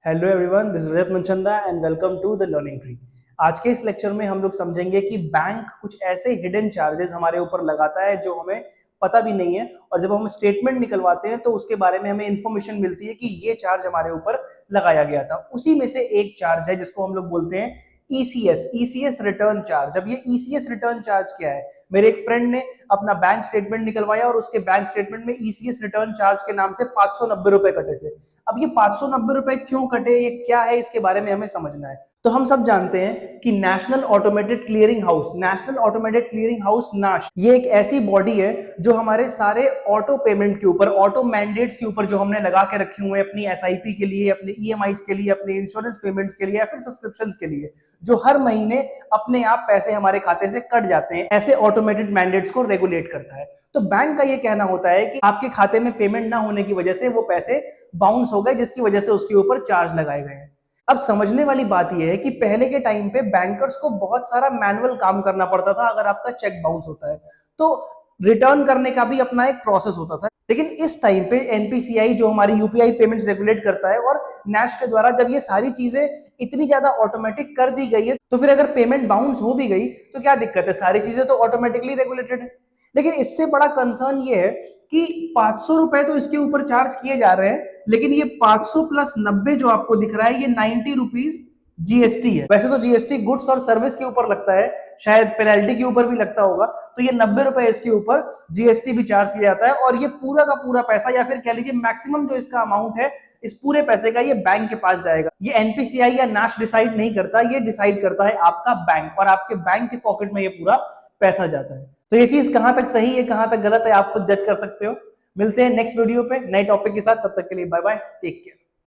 Hello everyone, this is Rajat Manchanda and welcome to the learning tree. आज के इस lecture में हम लोग समझेंगे कि बैंक कुछ ऐसे हिडन चार्जेस हमारे ऊपर लगाता है जो हमें पता भी नहीं है, और जब हम स्टेटमेंट निकलवाते हैं तो उसके बारे में हमें इंफॉर्मेशन मिलती है कि ये चार्ज हमारे ऊपर लगाया गया था। उसी में से एक चार्ज है जिसको हम लोग बोलते हैं ईसीएस रिटर्न चार्ज। अब ये ईसीएस रिटर्न चार्ज क्या है? मेरे एक फ्रेंड ने अपना बैंक स्टेटमेंट निकलवाया और उसके बैंक स्टेटमेंट में ईसीएस रिटर्न चार्ज के नाम से 590 रुपए कटे थे। अब ये 590 रुपए क्यों कटे, ये क्या है, इसके बारे में हमें समझना है। तो हम सब जानते हैं कि नेशनल ऑटोमेटेड क्लियरिंग हाउस नाश, ये एक ऐसी बॉडी है जो हमारे सारे ऑटो पेमेंट के ऊपर, ऑटो मैंडेट्स के ऊपर जो हमने लगा के रखे हुए हैं अपनी एसआईपी के लिए, अपने ईएमआईज के लिए, अपने इंश्योरेंस पेमेंट्स के लिए या फिर सब्सक्रिप्शंस के लिए, जो हर महीने अपने आप पैसे हमारे खाते से कट जाते हैं, ऐसे ऑटोमेटेड मैंडेट्स को रेगुलेट करता है। तो बैंक का ये कहना होता है कि आपके खाते में पेमेंट ना होने की वजह से वो पैसे बाउंस हो गए, जिसकी वजह से उसके ऊपर चार्ज लगाए गए हैं। अब समझने वाली बात यह है कि पहले के टाइम पे बैंकर्स को बहुत सारा मैनुअल काम करना पड़ता था। अगर आपका चेक बाउंस होता है तो रिटर्न करने का भी अपना एक प्रोसेस होता था। लेकिन इस टाइम पे एनपीसीआई जो हमारी यूपीआई पेमेंट्स रेगुलेट करता है, और नैश के द्वारा जब ये सारी चीजें इतनी ज्यादा ऑटोमेटिक कर दी गई है, तो फिर अगर पेमेंट बाउंस हो भी गई तो क्या दिक्कत है? सारी चीजें तो ऑटोमेटिकली रेगुलेटेड है। लेकिन इससे बड़ा कंसर्न ये है कि 500 रुपए तो इसके ऊपर चार्ज किए जा रहे हैं, लेकिन ये 500 प्लस 90 जो आपको दिख रहा है, ये 90 रुपीज जीएसटी है। वैसे तो जीएसटी गुड्स और सर्विस के ऊपर लगता है, शायद पेनल्टी के ऊपर भी लगता होगा, तो ये 90 रुपए इसके ऊपर जीएसटी भी चार्ज किया जाता है। और ये पूरा का पूरा पैसा, या फिर कह लीजिए मैक्सिमम जो इसका अमाउंट है, इस पूरे पैसे का ये बैंक के पास जाएगा। ये एनपीसीआई या नाश डिसाइड नहीं करता, ये डिसाइड करता है आपका बैंक, और आपके बैंक के पॉकेट में ये पूरा पैसा जाता है। तो ये चीज कहां तक सही है, कहां तक गलत है, आप खुद जज कर सकते हो। मिलते हैं नेक्स्ट वीडियो पे नए टॉपिक के साथ, तब तक के लिए बाय बाय, टेक केयर।